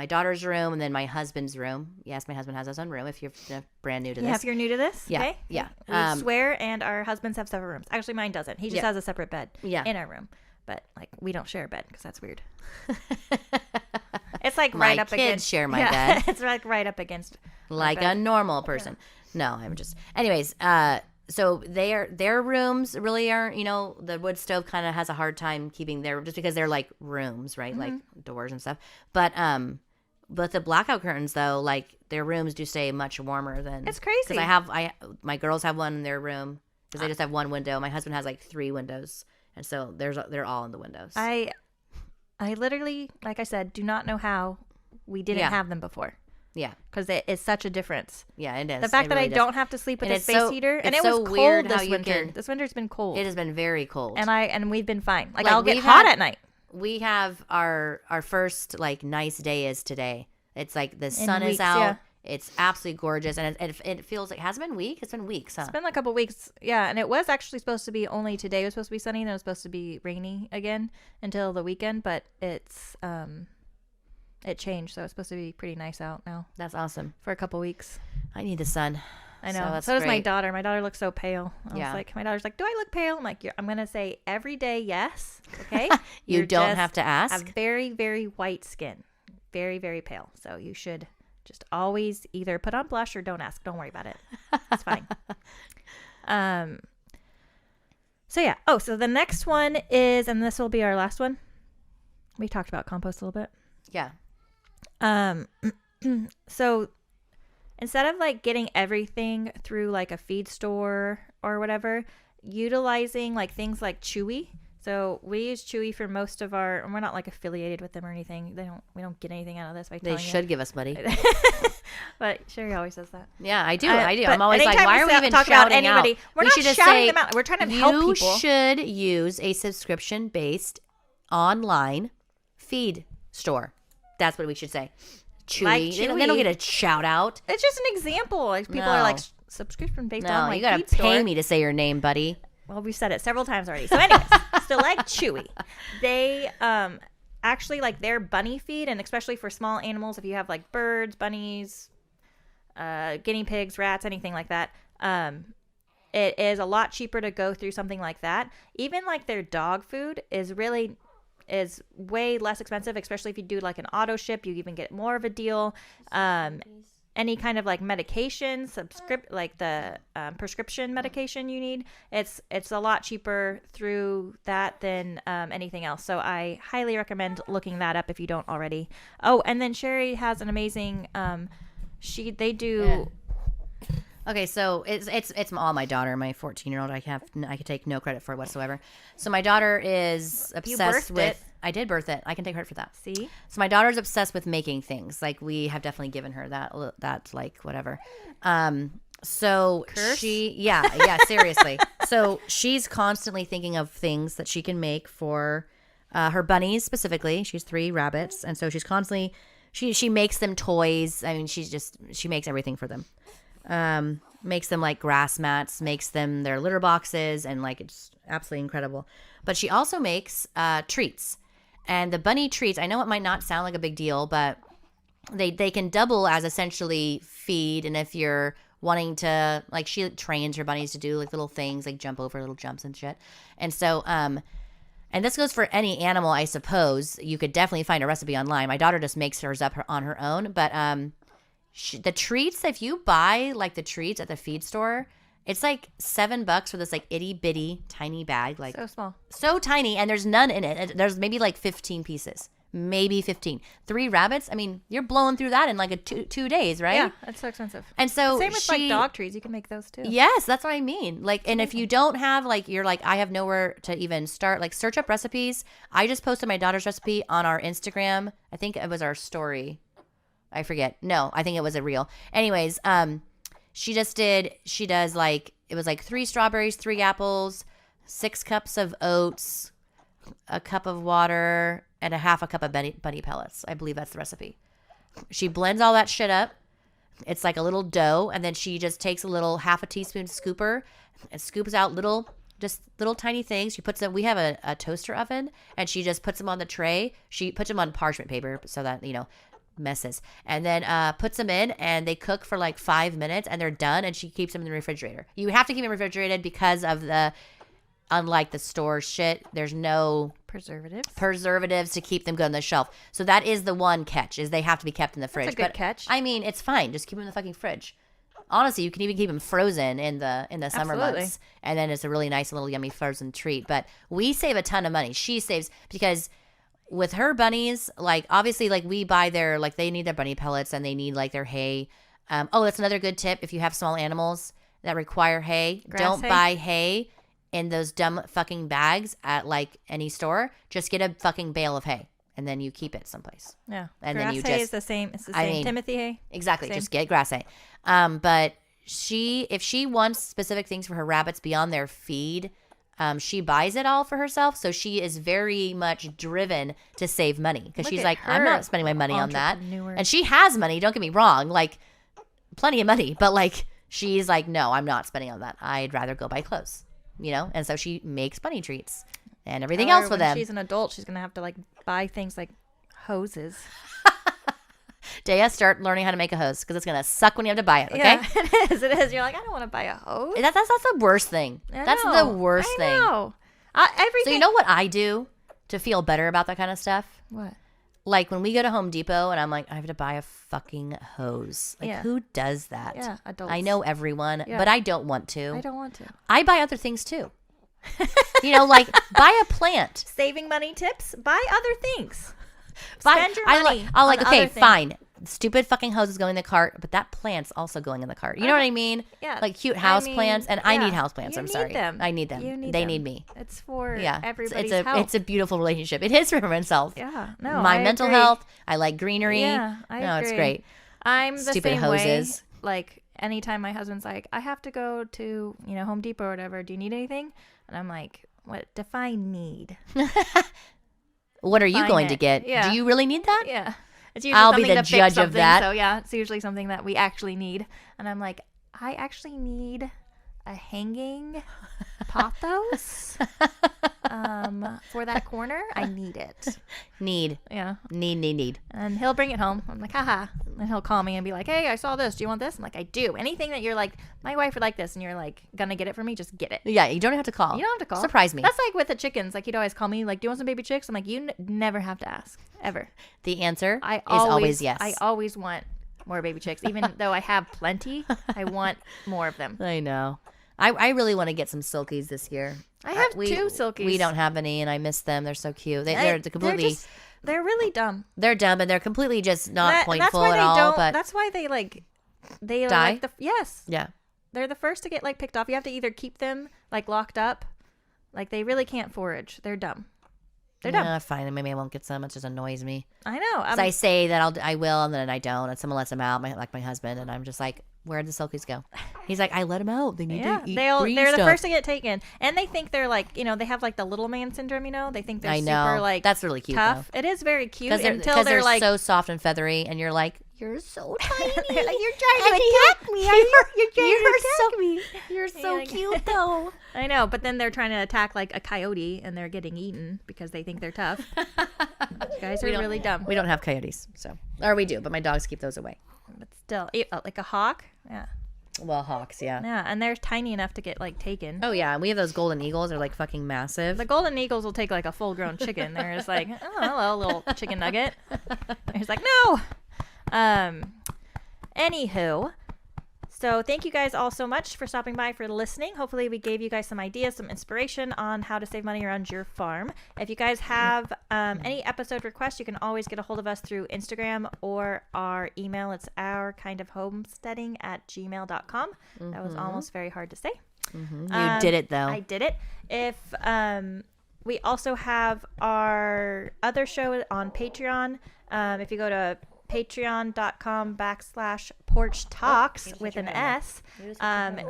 daughter's room and then my husband's room. Yes, my husband has his own room. If you're brand new to this, if you're new to this, yeah, okay? Yeah. We swear, and our husbands have separate rooms. Actually, mine doesn't. He just has a separate bed. In our room, but like we don't share a bed because that's weird. It's like right up against. My kids share my bed. It's like right up against. Like a normal person. Yeah. No, I'm just. Anyways, so their rooms really aren't. The wood stove kind of has a hard time keeping their, just because they're like rooms, right? Mm-hmm. Like doors and stuff. But the blackout curtains though, like their rooms do stay much warmer than. It's crazy. Because my girls have one in their room because they just have one window. My husband has like 3 windows, And so they're all in the windows. I literally, like I said, do not know how we didn't Yeah. have them before. Yeah. Because it is such a difference. Yeah, it is. The fact It that really I does. don't have to sleep with And a it's space so- heater, and it's it was so cold weird how this you winter. can- This winter's been cold, It has been very cold. and we've been fine. Like Like, I'll get we've hot had- at night. We have our first like nice day is today. It's like the sun weeks, is out. yeah. It's absolutely gorgeous, and it feels like, has it been week? It's been weeks, huh? It's been a couple weeks, yeah, and it was actually supposed to be only today was supposed to be sunny, and it was supposed to be rainy again until the weekend, but it's it changed, so it's supposed to be pretty nice out now That's awesome. for a couple weeks. I need the sun. I So know. that's So does my great. daughter. My daughter looks so pale. Yeah. My daughter's like, "Do I look pale?" I'm like, I'm gonna say every day yes. Okay. You You're don't just have to ask. a very, very white skin, very, very pale. So you should just always either put on blush or don't ask. Don't worry about it. It's fine. So yeah. Oh, so the next one is, and this will be our last one. We talked about compost a little bit. Yeah. So instead of like getting everything through like a feed store or whatever, utilizing like things like Chewy. So we use Chewy for most of our, and we're not like affiliated with them or anything. We don't get anything out of this by They telling should give us money. you. But Sherry always says that. Yeah, I do. I do. But I'm always like, anytime why are we even talk shouting about anybody? out? We're We not should just shouting say, them out. We're trying to help people. You should use a subscription-based online feed store. That's what we should say. Chewy. Like They don't Chewy. get a shout out. It's just an example. Like people are No. like subscription based No, on like you gotta feed pay store. me to say your name, buddy. Well, we've said it several times already. So, anyways, so like Chewy, they actually like their bunny feed, and especially for small animals, if you have like birds, bunnies, guinea pigs, rats, anything like that, it is a lot cheaper to go through something like that. Even like their dog food is way less expensive, especially if you do like an auto ship. You even get more of a deal. Any kind of like medication, like the prescription medication you need, it's a lot cheaper through that than anything else. So I highly recommend looking that up if you don't already. Oh, and then Sherry has an amazing. They do. Okay, so it's all my daughter, my 14-year-old. I can take no credit for it whatsoever. So my daughter is obsessed birthed with. it. I did birth it. I can take credit for that. See, So my daughter's obsessed with making things. Like we have definitely given her that like whatever. So Curse? yeah, seriously. So she's constantly thinking of things that she can make for her bunnies specifically. She's 3 rabbits, and so she's constantly she makes them toys. I mean, she makes everything for them. Makes them like grass mats, makes them their litter boxes, and like it's absolutely incredible. But she also makes treats. And the bunny treats, I know it might not sound like a big deal, but they can double as essentially feed. And if you're wanting to, like, she trains her bunnies to do like little things, like jump over little jumps and shit. And so, and this goes for any animal, I suppose. You could definitely find a recipe online. My daughter just makes hers up on her own. But the treats, if you buy like the treats at the feed store, it's like $7 for this like itty bitty tiny bag, like so small. so tiny, and there's none in it. There's maybe like 15 pieces, maybe 15. 3 rabbits. I mean, you're blowing through that in like a two days, right? Yeah, it's so expensive. And so Same with like dog treats. You can make those too. Yes, that's what I mean. Like, and if you don't have like, you're like, I have nowhere to even start. Like, search up recipes. I just posted my daughter's recipe on our Instagram. I think it was our story. I forget. No, I think it was a reel. Anyways, she does like, it was like 3 strawberries, 3 apples, 6 cups of oats, a cup of water, and a half a cup of bunny pellets. I believe that's the recipe. She blends all that shit up. It's like a little dough, and then she just takes a half a teaspoon scooper and scoops out little tiny things. She puts them. We have a toaster oven, and she just puts them on the tray. She puts them on parchment paper so that messes, and then puts them in, and they cook for like 5 minutes, and they're done. And she keeps them in the refrigerator. You have to keep them refrigerated because of unlike the store shit, there's no preservatives to keep them good on the shelf. So that is the one catch, is they have to be kept in the fridge. That's a good catch. I mean, it's fine. Just keep them in the fucking fridge. Honestly, you can even keep them frozen in the summer Absolutely. months, and then it's a really nice little yummy frozen treat. But we save a ton of money. She saves because with her bunnies, like obviously, like we buy their, like they need their bunny pellets and they need like their hay. That's another good tip. If you have small animals that require hay, Grass don't hay? buy hay in those dumb fucking bags at like any store. Just get a fucking bale of hay and then you keep it someplace. Yeah. And grass then you hay just is the same. It's the I same. mean, Timothy hay. exactly. Same. Just get grass hay. But if she wants specific things for her rabbits beyond their feed, she buys it all for herself. So she is very much driven to save money because Look she's at like, I'm her, not spending my money on that. entrepreneur. And she has money. Don't get me wrong. Like plenty of money, but like she's like, no, I'm not spending on that. I'd rather go buy clothes, And so she makes bunny treats and everything else for when them. she's an adult, she's gonna have to like buy things like hoses. Dea, start learning how to make a hose because it's going to suck when you have to buy it. Okay. Yeah, it is. It is. You're like, I don't want to buy a hose. That's the worst thing. I That's know. the worst I thing. know. Everything. So you know what I do to feel better about that kind of stuff? what? Like when we go to Home Depot and I'm like, I have to buy a fucking hose. Like Yeah. who does that? Yeah, adults. I know everyone, Yeah. but I don't want to. I don't want to. I buy other things too. Like buy a plant. Saving money tips. Buy other things. Buy, Spend your I money. I'll like, on okay, other things. fine. Stupid fucking hose is going in the cart, but that plant's also going in the cart. You know what I mean? Yeah. Like cute house plants, and I need yeah. house plants. You I'm need sorry. them. I need them. You need they them. need me. It's for Yeah. everybody's it's health. a beautiful relationship. It is for everyone's health. Yeah. No. My I mental agree. health. I like greenery. Yeah. I No, agree. it's great. I'm the Stupid same hoses. way. Like anytime my husband's like, I have to go to Home Depot or whatever. Do you need anything? And I'm like, what? Define need. What are you Define going it. to get? Yeah. Do you really need that? Yeah. It's usually I'll be something the to fix judge of something, that. So yeah, it's usually something that we actually need. And I'm like, I actually need a hanging pothos for that corner. I need it. Need. Yeah. Need. And he'll bring it home. I'm like, haha. And he'll call me and be like, hey, I saw this. Do you want this? I'm like, I do. Anything that you're like, my wife would like this, and you're like, gonna get it for me, just get it. Yeah, you don't have to call. You don't have to call. Surprise me. That's like with the chickens. Like, he'd always call me, like, do you want some baby chicks? I'm like, you never have to ask. Ever. The answer I is always yes. I always want more baby chicks. Even though I have plenty, I want more of them. I know. I really want to get some silkies this year. I have 2 silkies. We don't have any, and I miss them. They're so cute. They're completely. They're really dumb. They're dumb, and they're completely just not That's pointful why at they all. don't. But That's why they Die? like yes. yeah, They're the first to get like picked off. You have to either keep them like locked up, like they really can't forage. They're dumb. They're dumb. yeah, fine. Maybe I won't get some. It just annoys me. I know. 'Cause I say that I will, and then I don't, and someone lets them out. My husband, and I'm just like, where'd the silkies go? He's like, I let them out. They need Yeah, to eat they're the stuff. first to get taken, and they think they're like they have like the little man syndrome. They think they're I know. super like That's really cute, tough. It is very cute because until they're like so soft and feathery, and you're like, you're so tiny. They're like, you're trying to attack me. You're trying to attack me. You're so like- cute though. I know, but then they're trying to attack like a coyote, and they're getting eaten because they think they're tough. You guys are We don't- really dumb. We don't have coyotes, or we do, but my dogs keep those away. But still, like a hawk. Yeah, Well, hawks, yeah. yeah, and they're tiny enough to get like taken. Oh yeah, and we have those golden eagles. They're like fucking massive. The golden eagles will take like a full-grown chicken. They're just like, oh, hello, little chicken nugget. He's like, no. Anywho, so thank you guys all so much for stopping by, for listening. Hopefully we gave you guys some ideas, some inspiration on how to save money around your farm. If you guys have any episode requests, you can always get a hold of us through Instagram or our email. It's ourkindofhomesteading@gmail.com. That was almost very hard to say. You did it though. I did it. If we also have our other show on Patreon. If you go to patreon.com/porch talks with an S,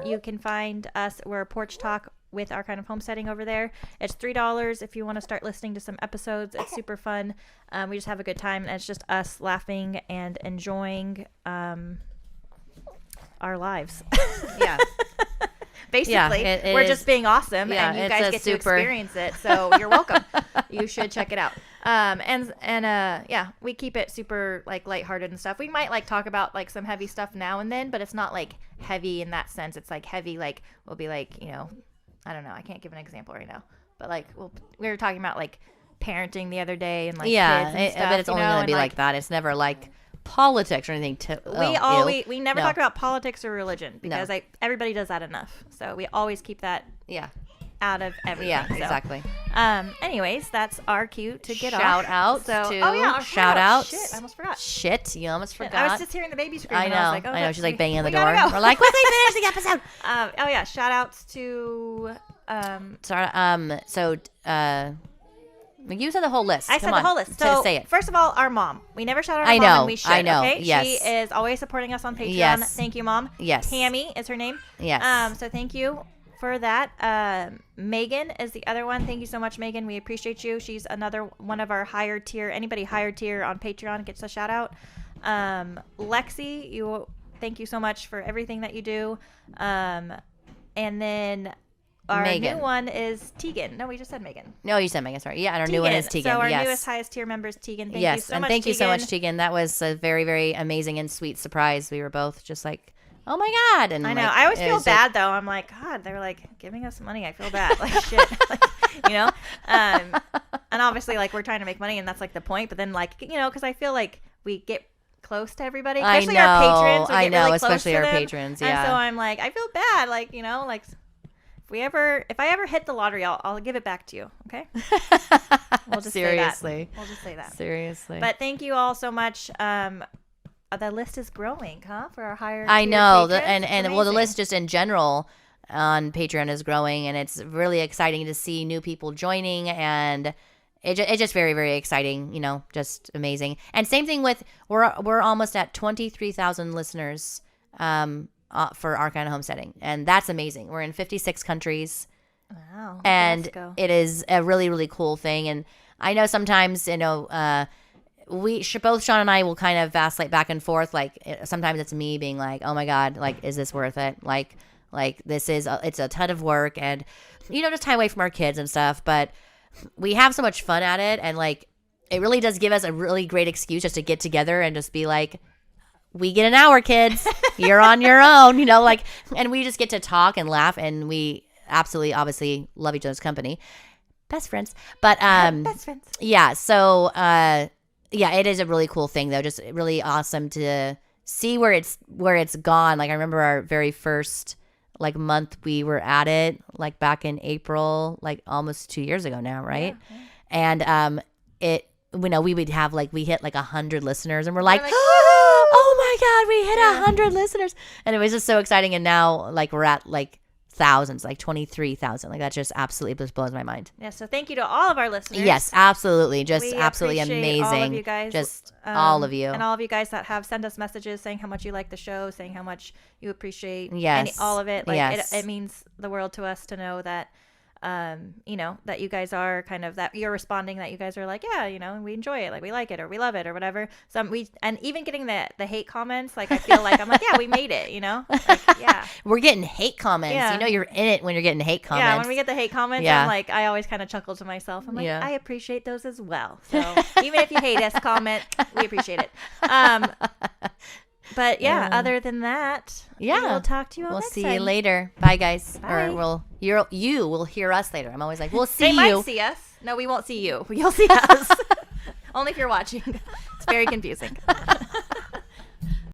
you can find us. We're Porch Talk with Our Kind of Homesteading over there. It's $3 if you want to start listening to some episodes. It's super fun. We just have a good time, and it's just us laughing and enjoying our lives. yeah. Basically, it we're is- just being awesome, yeah, and you it's guys a get super- to experience it. So you're welcome. You should check it out. Yeah, we keep it super like lighthearted and stuff. We might like talk about like some heavy stuff now and then, but it's not like heavy in that sense. It's like heavy, like we'll be like, I don't know. I can't give an example right now, but like we were talking about like parenting the other day and like kids and stuff, but it's only gonna and, be like that. It's never like politics or anything. We never No. talk about politics or religion because everybody does that enough. So we always keep that Yeah. out of everything. Yeah, So, exactly. anyways, that's our cue to get off. Shout out So, to oh yeah, our shout outs. Shit, I almost forgot. Shit, you almost forgot. I was just hearing the baby scream. I and know. I was like, oh, I know. that's- She's like banging on the we door. gotta go. We're like, quickly finish the episode. Oh yeah, shout outs to Sorry. You said the whole list. I Come said on. the whole list. So say it. first of all, our mom. We never shout out our I mom, know, and we should. I know, Okay? yes. She is always supporting us on Patreon. Yes. Thank you, Mom. Yes. Tammy is her name. Yes. So thank you for that. Megan is the other one. Thank you so much, Megan. We appreciate you. She's another one of our higher tier. Anybody higher tier on Patreon gets a shout out. Lexi, thank you so much for everything that you do. And then our Megan. new one is Tegan. No, we just said Megan. No, you said Megan. Sorry. Yeah, and our new one is Tegan. So our yes. newest, highest tier member is Tegan. Thank you yes, so and much, thank you so Tegan. much, Tegan. That was a very, very amazing and sweet surprise. We were both just like, oh my God. And I know. like, I always it feel was like- bad though. I'm like, God, they're like giving us money. I feel bad. Like shit. Like, you know? And obviously like we're trying to make money and that's like the point. But then like, because I feel like we get close to everybody. I Especially our know, patrons. We I get know, really close especially to our them. patrons, And yeah. so I'm like, I feel bad. Like, like if I ever hit the lottery, I'll give it back to you. Okay? We'll just Seriously. say that. We'll just say that. Seriously. But thank you all so much. The list is growing, huh? For our higher. I tier know. patrons. And It's well, the amazing. list just in general on Patreon is growing, and it's really exciting to see new people joining, and it's just very, very exciting. Just amazing. And same thing with we're almost at 23,000 listeners for our kind of homesteading, and that's amazing. We're in 56 countries. Wow. And let's go. it is a really, really cool thing. And I know sometimes, both Sean and I will kind of vacillate back and forth. Like sometimes it's me being like, oh my God, like, is this worth it? Like this is, it's a ton of work and, just time away from our kids and stuff. But we have so much fun at it. And like, it really does give us a really great excuse just to get together and just be like, we get an hour, kids, you're on your own, and we just get to talk and laugh. And we absolutely, obviously love each other's company. Best friends. But, Best friends. yeah. So, it is a really cool thing though. Just really awesome to see where it's gone. Like I remember our very first like month we were at it, like back in April, like almost 2 years ago now. Right. Yeah. And, we would have like, we hit like 100 listeners and we're like, like, oh my God, we hit 100 listeners. And it was just so exciting. And now like we're at like thousands, like 23,000. Like that just absolutely just blows my mind. Yeah. So thank you to all of our listeners. Yes, absolutely. Just We absolutely appreciate amazing. all of you guys, Just all of you. and all of you guys that have sent us messages saying how much you like the show, saying how much you appreciate Yes. all of it. Like Yes. it means the world to us to know that that you guys are kind of, that you're responding, that you guys are like, yeah, we enjoy it, like we like it or we love it or whatever. And even getting the hate comments, like I feel like I'm like, yeah, we made it, like, yeah. We're getting hate comments. Yeah. You're in it when you're getting hate comments. Yeah, when we get the hate comments, Yeah. I'm like, I always kind of chuckle to myself. I'm like, Yeah. I appreciate those as well. So even if you hate us, comment, we appreciate it. But yeah, other than that, Yeah. we'll talk to you all We'll next see time. you later. Bye, guys. Bye. Or you will hear us later. I'm always like, we'll see They you. might see us. No, we won't see you. You'll see us. Only if you're watching. It's very confusing.